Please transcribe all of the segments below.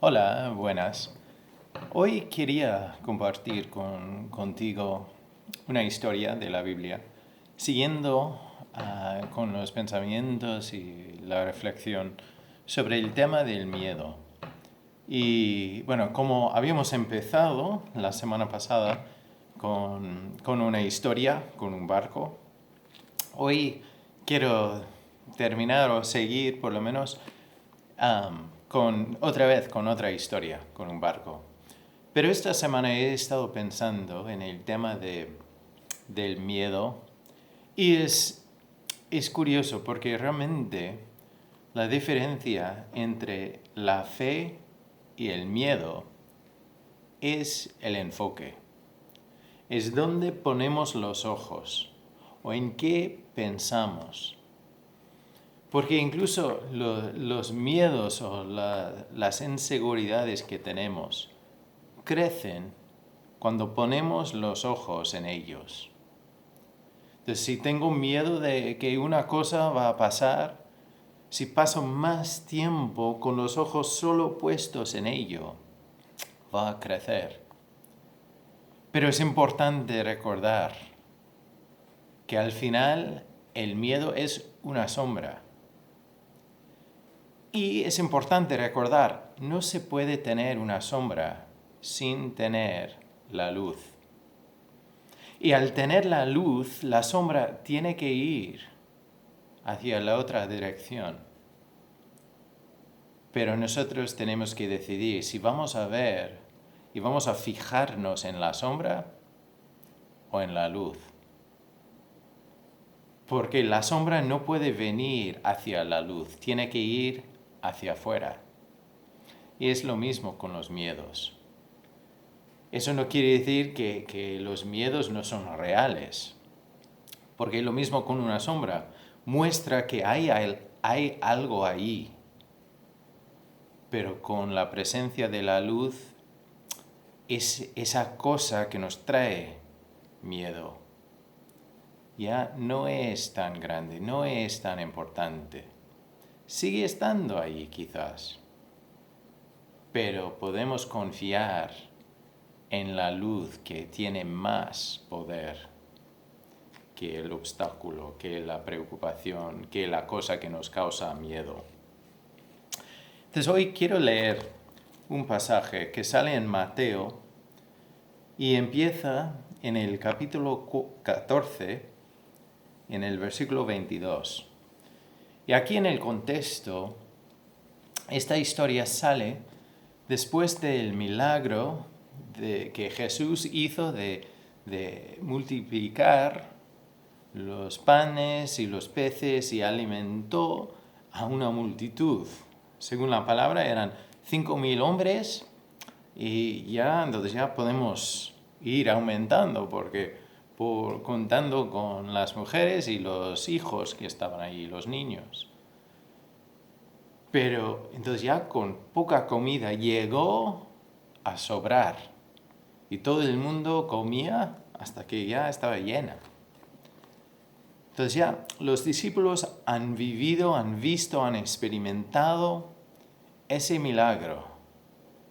Hola, buenas. Hoy quería compartir contigo una historia de la Biblia, siguiendo con los pensamientos y la reflexión sobre el tema del miedo. Y bueno, como habíamos empezado la semana pasada con una historia, con un barco, hoy quiero terminar o seguir por lo menos otra vez con otra historia, con un barco. Pero esta semana he estado pensando en el tema del miedo y es curioso porque realmente la diferencia entre la fe y el miedo es el enfoque. Es donde ponemos los ojos o en qué pensamos. Porque incluso los miedos o las inseguridades que tenemos crecen cuando ponemos los ojos en ellos. Entonces, si tengo miedo de que una cosa va a pasar, si paso más tiempo con los ojos solo puestos en ello, va a crecer. Pero es importante recordar que al final el miedo es una sombra. Y es importante recordar, no se puede tener una sombra sin tener la luz. Y al tener la luz, la sombra tiene que ir hacia la otra dirección. Pero nosotros tenemos que decidir si vamos a ver y vamos a fijarnos en la sombra o en la luz. Porque la sombra no puede venir hacia la luz, tiene que ir hacia afuera. Y es lo mismo con los miedos. Eso no quiere decir que los miedos no son reales, porque lo mismo con una sombra, muestra que hay algo ahí, pero con la presencia de la luz es esa cosa que nos trae miedo. Ya no es tan grande, no es tan importante. Sigue estando ahí quizás, pero podemos confiar en la luz que tiene más poder que el obstáculo, que la preocupación, que la cosa que nos causa miedo. Entonces hoy quiero leer un pasaje que sale en Mateo y empieza en el capítulo 14, en el versículo 22. Y aquí en el contexto, esta historia sale después del milagro que Jesús hizo de multiplicar los panes y los peces y alimentó a una multitud. Según la palabra eran 5.000 hombres y entonces ya podemos ir aumentando porque contando con las mujeres y los hijos que estaban ahí, los niños. Pero entonces ya con poca comida llegó a sobrar y todo el mundo comía hasta que ya estaba llena. Entonces ya los discípulos han vivido, han visto, han experimentado ese milagro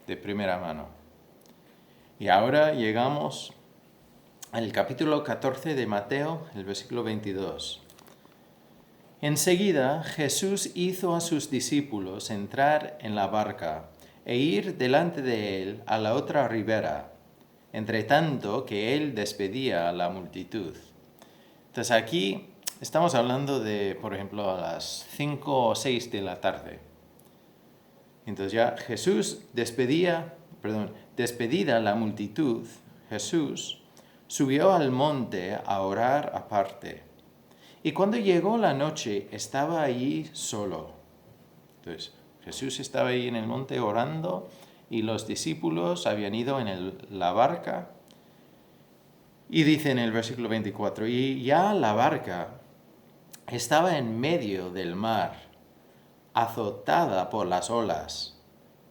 de primera mano. Y ahora llegamos al capítulo 14 de Mateo, el versículo 22. Enseguida Jesús hizo a sus discípulos entrar en la barca e ir delante de él a la otra ribera, entre tanto que él despedía a la multitud. Entonces aquí estamos hablando de, por ejemplo, a las 5 o 6 de la tarde. Entonces ya despedida la multitud, Jesús subió al monte a orar aparte. Y cuando llegó la noche, estaba allí solo. Entonces, Jesús estaba ahí en el monte orando y los discípulos habían ido en la barca. Y dice en el versículo 24, y ya la barca estaba en medio del mar, azotada por las olas,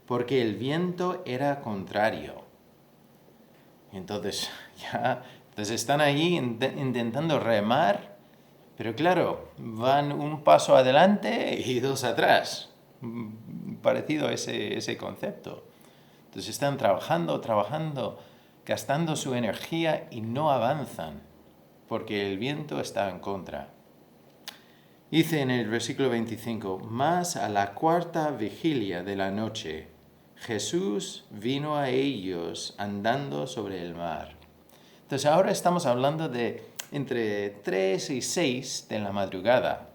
porque el viento era contrario. Entonces están ahí intentando remar, pero claro, van un paso adelante y dos atrás. Parecido a ese concepto. Entonces están trabajando, gastando su energía y no avanzan, porque el viento está en contra. Dice en el versículo 25, mas a la cuarta vigilia de la noche, Jesús vino a ellos andando sobre el mar. Entonces ahora estamos hablando de entre 3 y 6 de la madrugada.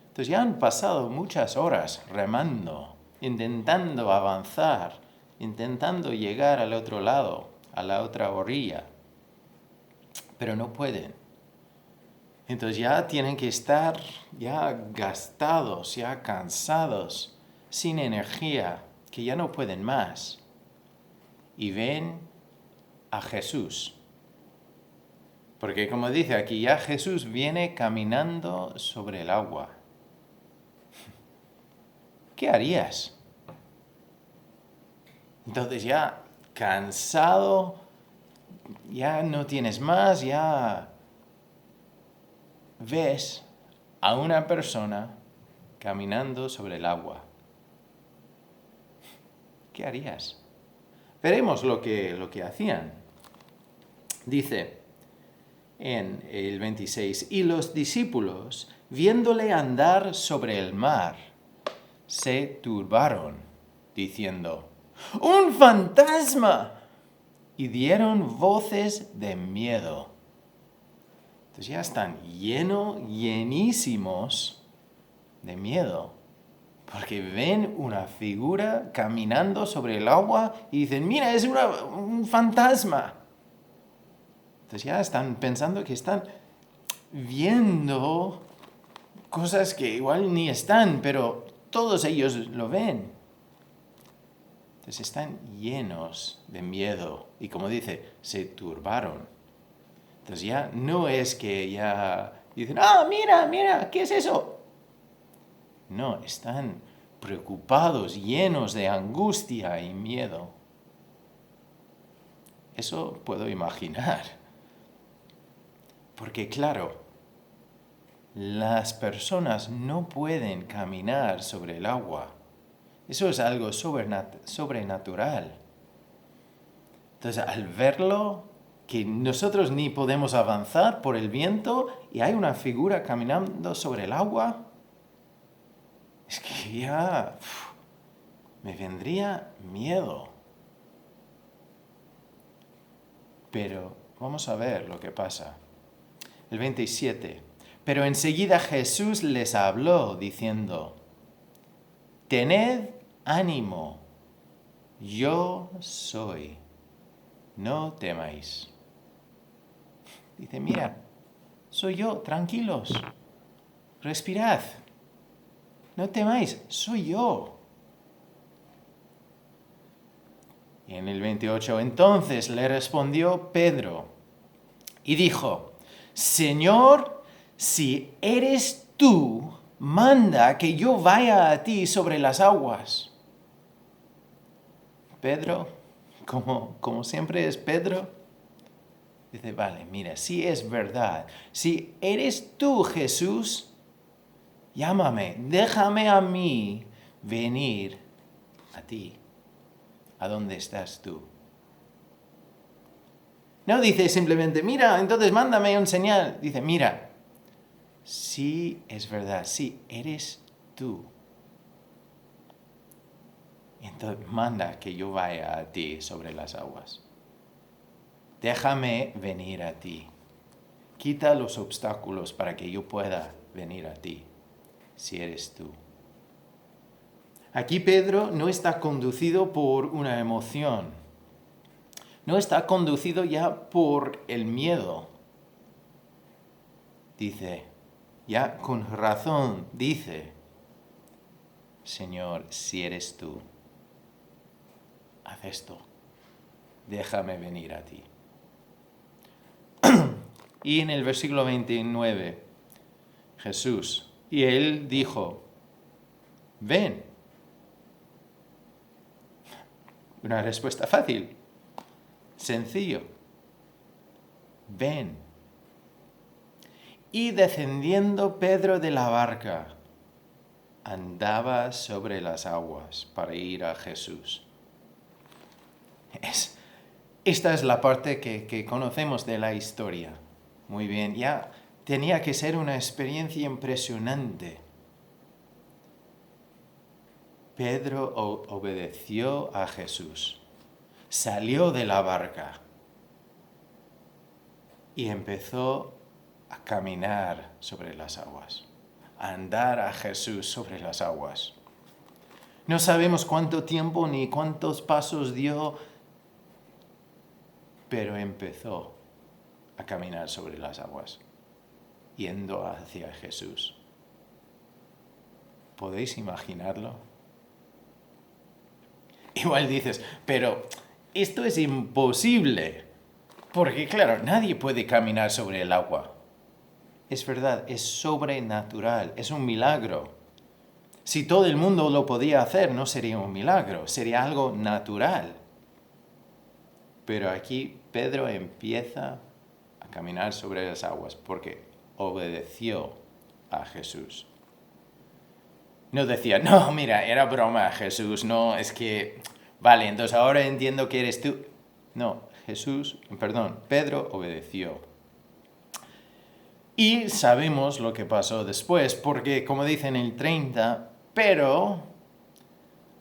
Entonces ya han pasado muchas horas remando, intentando avanzar, intentando llegar al otro lado, a la otra orilla, pero no pueden. Entonces ya tienen que estar ya gastados, ya cansados, sin energía, que ya no pueden más. Y ven a Jesús. Porque como dice aquí, ya Jesús viene caminando sobre el agua. ¿Qué harías? Entonces ya cansado, ya no tienes más, ya ves a una persona caminando sobre el agua. ¿Qué harías? Veremos lo que hacían. Dice en el 26, y los discípulos, viéndole andar sobre el mar, se turbaron, diciendo, ¡un fantasma! Y dieron voces de miedo. Entonces ya están llenísimos de miedo, porque ven una figura caminando sobre el agua y dicen, mira, es un fantasma. Entonces ya están pensando que están viendo cosas que igual ni están, pero todos ellos lo ven. Entonces están llenos de miedo y como dice, se turbaron. Entonces ya no es que ya dicen, mira, ¿qué es eso? No, están preocupados, llenos de angustia y miedo. Eso puedo imaginar. Porque claro, las personas no pueden caminar sobre el agua. Eso es algo sobrenatural. Entonces, al verlo, que nosotros ni podemos avanzar por el viento y hay una figura caminando sobre el agua, es que ya me vendría miedo. Pero vamos a ver lo que pasa. El 27. Pero enseguida Jesús les habló diciendo, tened ánimo, yo soy, no temáis. Dice, mira, soy yo, tranquilos, respirad, no temáis, soy yo. Y en el 28, entonces le respondió Pedro y dijo, Señor, si eres tú, manda que yo vaya a ti sobre las aguas. Pedro, como siempre es Pedro, dice, vale, mira, si es verdad, si eres tú, Jesús, llámame, déjame a mí venir a ti. ¿A dónde estás tú? No dice simplemente, mira, entonces mándame un señal. Dice, mira, sí es verdad, sí, eres tú. Entonces manda que yo vaya a ti sobre las aguas. Déjame venir a ti. Quita los obstáculos para que yo pueda venir a ti, si eres tú. Aquí Pedro no está conducido por una emoción. No está conducido ya por el miedo. Dice, ya con razón dice, Señor, si eres tú, haz esto, déjame venir a ti. Y en el versículo 29, Jesús, y él dijo, ven. Una respuesta fácil, sencillo, ven. Y descendiendo Pedro de la barca, andaba sobre las aguas para ir a Jesús. Esta es la parte que conocemos de la historia. Muy bien, ya tenía que ser una experiencia impresionante. Pedro obedeció a Jesús, salió de la barca y empezó a caminar sobre las aguas, a andar a Jesús sobre las aguas. No sabemos cuánto tiempo ni cuántos pasos dio, pero empezó a caminar sobre las aguas, yendo hacia Jesús. ¿Podéis imaginarlo? Igual dices, pero esto es imposible, porque claro, nadie puede caminar sobre el agua. Es verdad, es sobrenatural, es un milagro. Si todo el mundo lo podía hacer, no sería un milagro, sería algo natural. Pero aquí Pedro empieza a caminar sobre las aguas porque obedeció a Jesús. No decía, no, mira, era broma, Jesús, no, es que, vale, entonces ahora entiendo que eres tú. No, Pedro obedeció. Y sabemos lo que pasó después, porque como dice en el 30, pero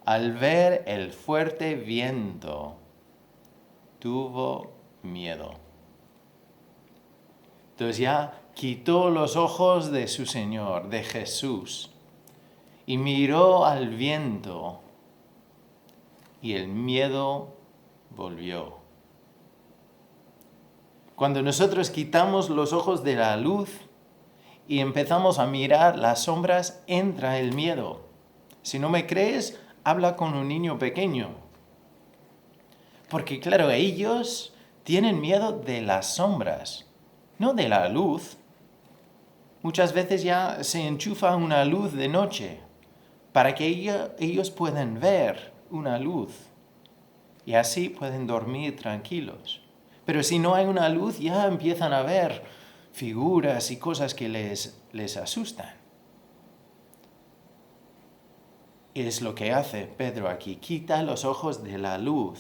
al ver el fuerte viento, tuvo miedo. Entonces ya quitó los ojos de su Señor, de Jesús, y miró al viento, y el miedo volvió. Cuando nosotros quitamos los ojos de la luz y empezamos a mirar las sombras, entra el miedo. Si no me crees, habla con un niño pequeño. Porque claro, ellos tienen miedo de las sombras, no de la luz. Muchas veces ya se enchufa una luz de noche para que ellos puedan ver una luz y así pueden dormir tranquilos. Pero si no hay una luz, ya empiezan a ver figuras y cosas que les asustan. Es lo que hace Pedro aquí. Quita los ojos de la luz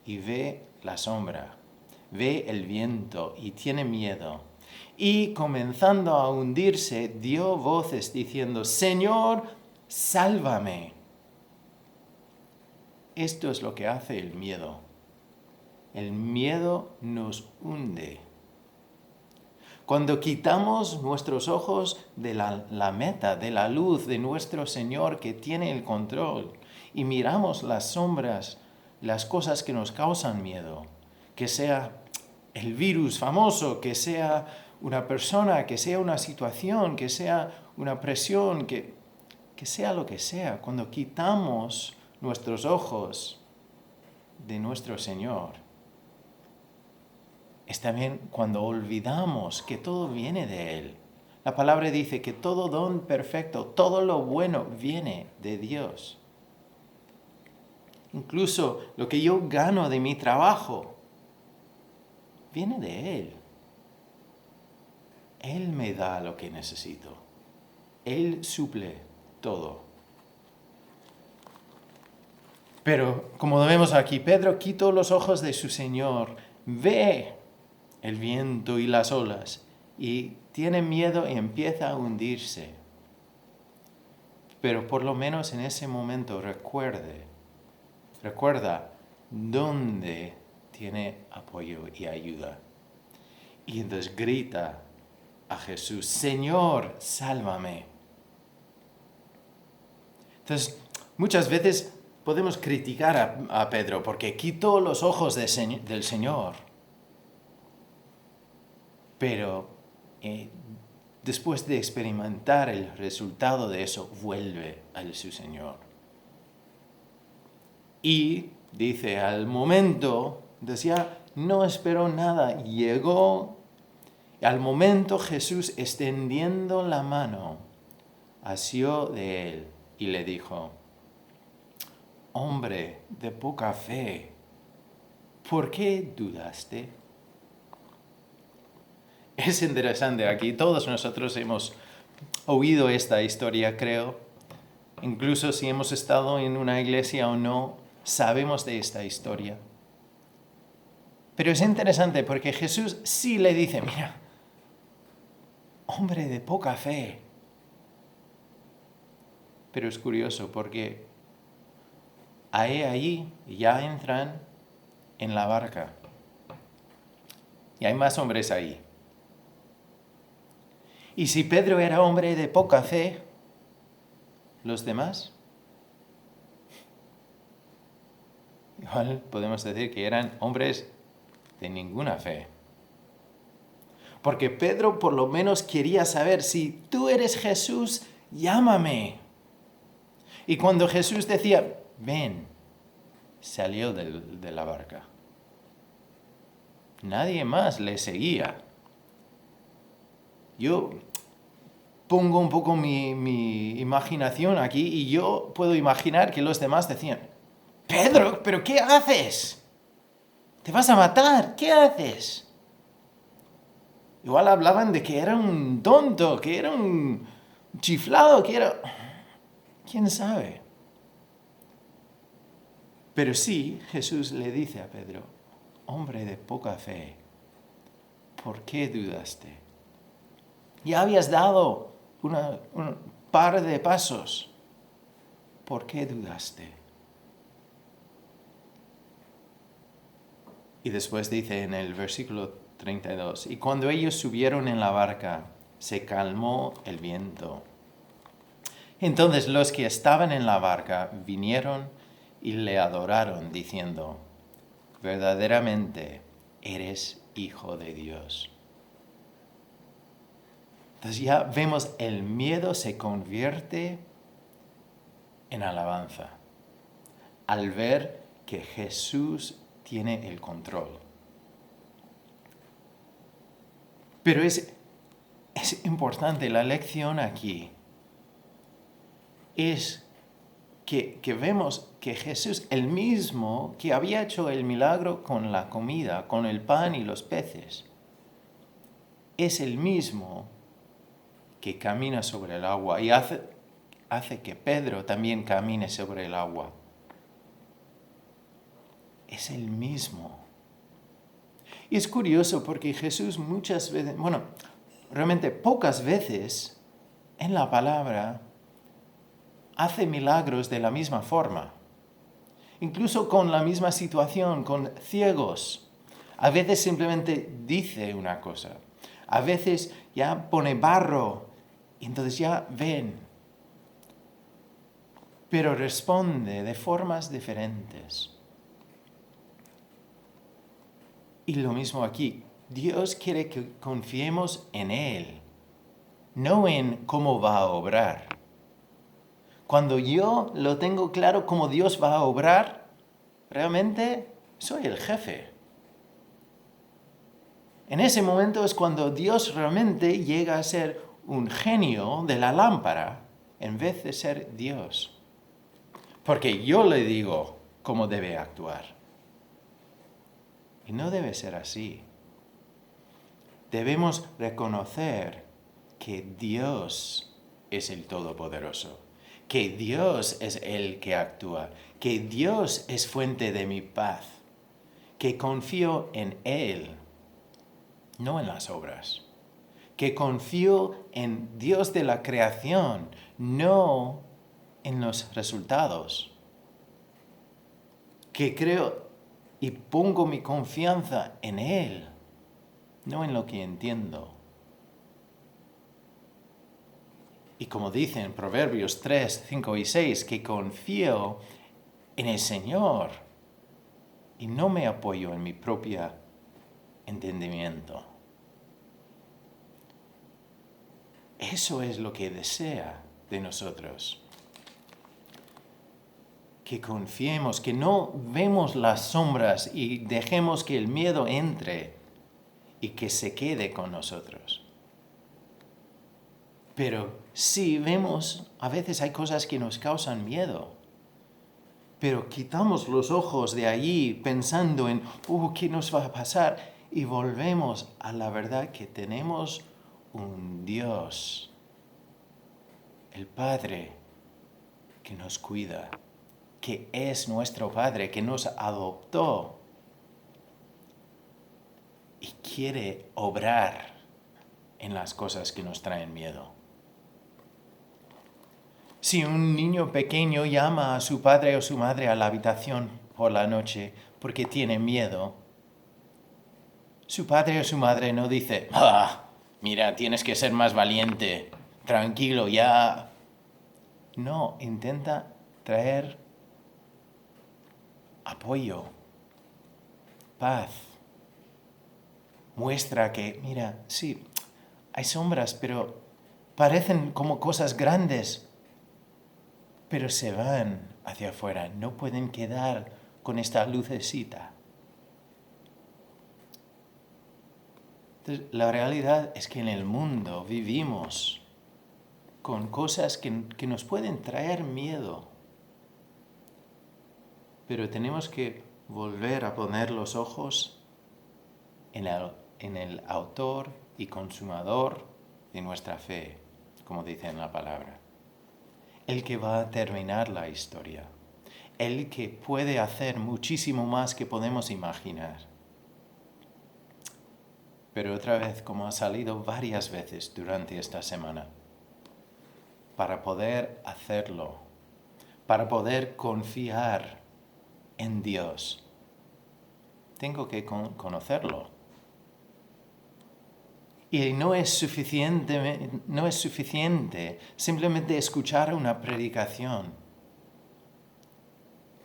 y ve la sombra, ve el viento y tiene miedo. Y comenzando a hundirse, dio voces diciendo, Señor, sálvame. Esto es lo que hace el miedo. El miedo nos hunde. Cuando quitamos nuestros ojos de la meta, de la luz de nuestro Señor que tiene el control y miramos las sombras, las cosas que nos causan miedo, que sea el virus famoso, que sea una persona, que sea una situación, que sea una presión, que sea lo que sea, cuando quitamos nuestros ojos de nuestro Señor, es también cuando olvidamos que todo viene de Él. La palabra dice que todo don perfecto, todo lo bueno viene de Dios. Incluso lo que yo gano de mi trabajo viene de Él. Él me da lo que necesito. Él suple todo. Pero como vemos aquí, Pedro quitó los ojos de su Señor, ve el viento y las olas y tiene miedo y empieza a hundirse. Pero por lo menos en ese momento recuerda dónde tiene apoyo y ayuda. Y entonces grita a Jesús, Señor, sálvame. Entonces, muchas veces podemos criticar a Pedro porque quitó los ojos del Señor. Pero después de experimentar el resultado de eso, vuelve a su Señor. Y dice, al momento, decía, no esperó nada, llegó, y al momento Jesús, extendiendo la mano, asió de él y le dijo, hombre de poca fe, ¿por qué dudaste? Es interesante aquí, todos nosotros hemos oído esta historia, creo. Incluso si hemos estado en una iglesia o no, sabemos de esta historia. Pero es interesante porque Jesús sí le dice, mira, hombre de poca fe. Pero es curioso porque allí ya entran en la barca. Y hay más hombres ahí. Y si Pedro era hombre de poca fe, ¿los demás? Igual podemos decir que eran hombres de ninguna fe. Porque Pedro por lo menos quería saber, si tú eres Jesús, llámame. Y cuando Jesús decía, ven, salió de la barca. Nadie más le seguía. Yo pongo un poco mi imaginación aquí y yo puedo imaginar que los demás decían, Pedro, ¿pero qué haces? Te vas a matar, ¿qué haces? Igual hablaban de que era un tonto, que era un chiflado, que era... ¿Quién sabe? Pero sí, Jesús le dice a Pedro, hombre de poca fe, ¿por qué dudaste? Ya habías dado un par de pasos, ¿por qué dudaste? Y después dice en el versículo 32, y cuando ellos subieron en la barca, se calmó el viento. Entonces los que estaban en la barca vinieron y le adoraron, diciendo, verdaderamente eres Hijo de Dios. Entonces ya vemos el miedo se convierte en alabanza al ver que Jesús tiene el control. Pero es importante, la lección aquí es que vemos que Jesús, el mismo que había hecho el milagro con la comida, con el pan y los peces, es el mismo que camina sobre el agua y hace que Pedro también camine sobre el agua. Es el mismo. Y es curioso porque Jesús muchas veces, realmente pocas veces en la palabra hace milagros de la misma forma. Incluso con la misma situación, con ciegos. A veces simplemente dice una cosa. A veces ya pone barro y entonces ya ven. Pero responde de formas diferentes. Y lo mismo aquí. Dios quiere que confiemos en Él, no en cómo va a obrar. Cuando yo lo tengo claro cómo Dios va a obrar, realmente soy el jefe. En ese momento es cuando Dios realmente llega a ser un genio de la lámpara en vez de ser Dios. Porque yo le digo cómo debe actuar. Y no debe ser así. Debemos reconocer que Dios es el Todopoderoso, que Dios es el que actúa, que Dios es fuente de mi paz, que confío en Él, no en las obras, que confío en Dios de la creación, no en los resultados, que creo y pongo mi confianza en Él, no en lo que entiendo. Y como dicen Proverbios 3, 5 y 6, que confío en el Señor y no me apoyo en mi propio entendimiento. Eso es lo que desea de nosotros. Que confiemos, que no vemos las sombras y dejemos que el miedo entre y que se quede con nosotros. Pero sí vemos, a veces hay cosas que nos causan miedo. Pero quitamos los ojos de allí pensando en, ¿qué nos va a pasar? Y volvemos a la verdad que tenemos un Dios, el Padre, que nos cuida, que es nuestro Padre, que nos adoptó. quiere obrar en las cosas que nos traen miedo. Si un niño pequeño llama a su padre o su madre a la habitación por la noche porque tiene miedo, su padre o su madre no dice, mira, tienes que ser más valiente, tranquilo, ya. No, intenta traer apoyo, paz. Muestra que, mira, sí, hay sombras, pero parecen como cosas grandes, pero se van hacia afuera, no pueden quedar con esta lucecita. Entonces, la realidad es que en el mundo vivimos con cosas que nos pueden traer miedo, pero tenemos que volver a poner los ojos en el autor y consumador de nuestra fe, como dice en la palabra. El que va a terminar la historia. El que puede hacer muchísimo más que podemos imaginar. Pero otra vez, como ha salido varias veces durante esta semana, para poder hacerlo, para poder confiar en Dios, tengo que conocerlo. Y no es suficiente simplemente escuchar una predicación.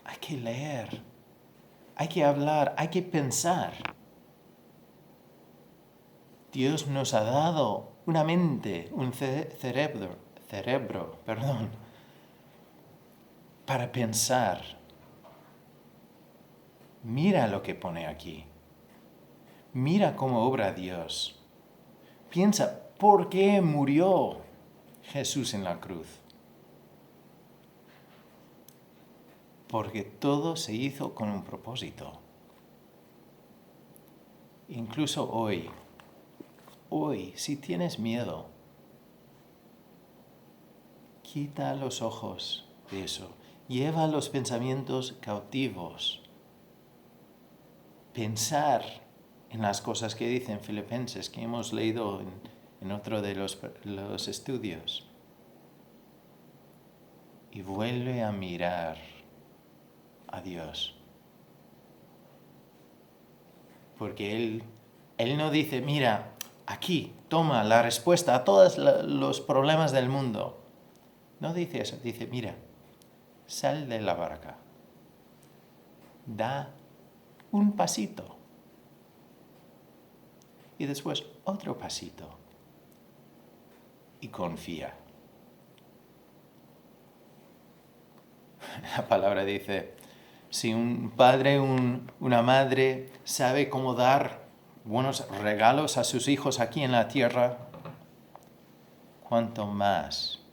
Hay que leer, hay que hablar, hay que pensar. Dios nos ha dado una mente, un cerebro, para pensar. Mira lo que pone aquí. Mira cómo obra Dios. Piensa, ¿por qué murió Jesús en la cruz? Porque todo se hizo con un propósito. Incluso hoy, si tienes miedo, quita los ojos de eso. Lleva los pensamientos cautivos. Pensar en las cosas que dicen Filipenses, que hemos leído en otro de los estudios. Y vuelve a mirar a Dios. Porque Él no dice, mira, aquí, toma la respuesta a todos los problemas del mundo. No dice eso, dice, mira, sal de la barca. Da un pasito. Y después otro pasito. Y confía. La palabra dice, si un padre, una madre sabe cómo dar buenos regalos a sus hijos aquí en la tierra, cuanto más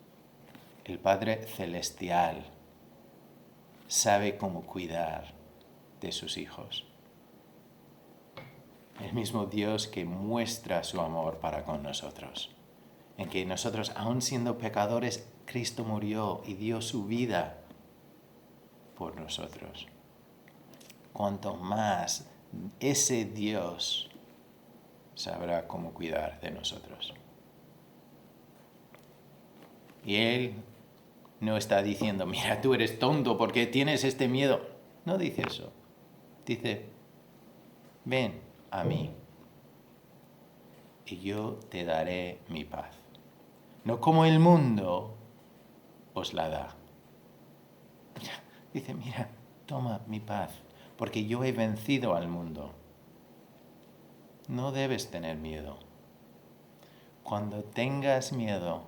el Padre Celestial sabe cómo cuidar de sus hijos. El mismo Dios que muestra su amor para con nosotros. En que nosotros, aun siendo pecadores, Cristo murió y dio su vida por nosotros. Cuanto más ese Dios sabrá cómo cuidar de nosotros. Y Él no está diciendo, mira, tú eres tonto porque tienes este miedo. No dice eso. Dice, ven a mí y yo te daré mi paz. No como el mundo os la da. Dice, mira, toma mi paz, porque yo he vencido al mundo. No debes tener miedo. Cuando tengas miedo,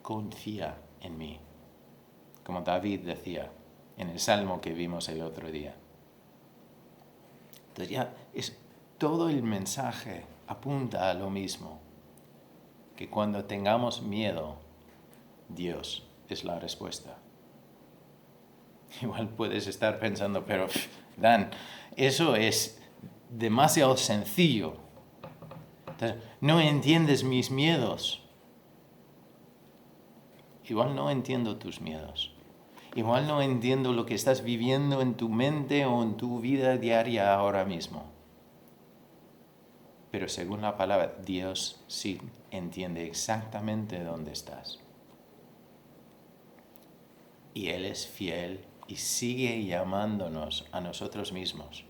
confía en mí. Como David decía en el salmo que vimos el otro día. Entonces ya es todo el mensaje apunta a lo mismo. Que cuando tengamos miedo, Dios es la respuesta. Igual puedes estar pensando, pero Dan, eso es demasiado sencillo. Entonces, no entiendes mis miedos. Igual no entiendo tus miedos. Igual no entiendo lo que estás viviendo en tu mente o en tu vida diaria ahora mismo. pero según la palabra, Dios sí entiende exactamente dónde estás. Y Él es fiel y sigue llamándonos a nosotros mismos.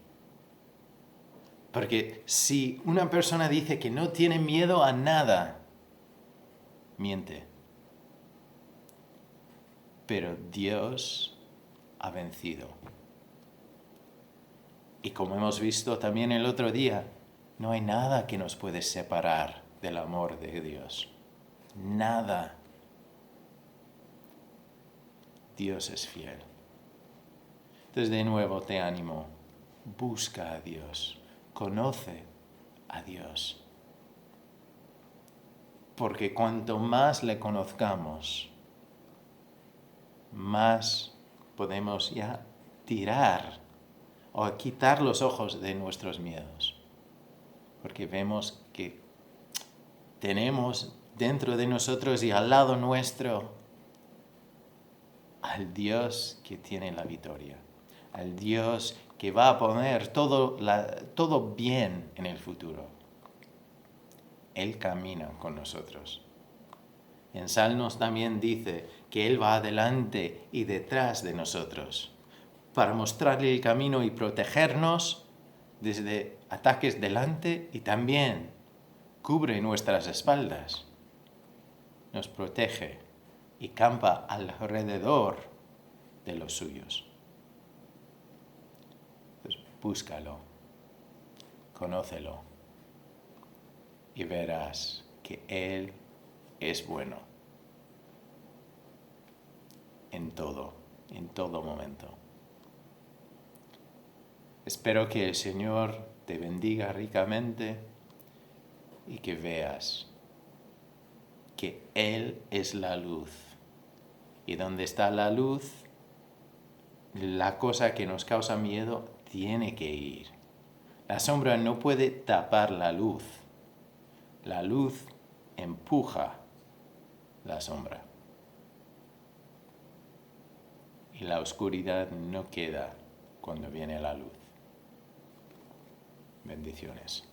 Porque si una persona dice que no tiene miedo a nada, miente. Pero Dios ha vencido. Y como hemos visto también el otro día, no hay nada que nos puede separar del amor de Dios. Nada. Dios es fiel. Entonces de nuevo te animo. Busca a Dios. Conoce a Dios. Porque cuanto más le conozcamos, más podemos ya tirar o quitar los ojos de nuestros miedos. Porque vemos que tenemos dentro de nosotros y al lado nuestro al Dios que tiene la victoria, al Dios que va a poner todo bien en el futuro. Él camina con nosotros. En Salmos también dice que Él va adelante y detrás de nosotros para mostrarle el camino y protegernos desde ataques delante y también cubre nuestras espaldas, nos protege y campa alrededor de los suyos. Entonces, búscalo, conócelo y verás que Él es bueno en todo momento. Espero que el Señor te bendiga ricamente y que veas que Él es la luz. Y donde está la luz, la cosa que nos causa miedo tiene que ir. La sombra no puede tapar la luz. La luz empuja la sombra. Y la oscuridad no queda cuando viene la luz. Bendiciones.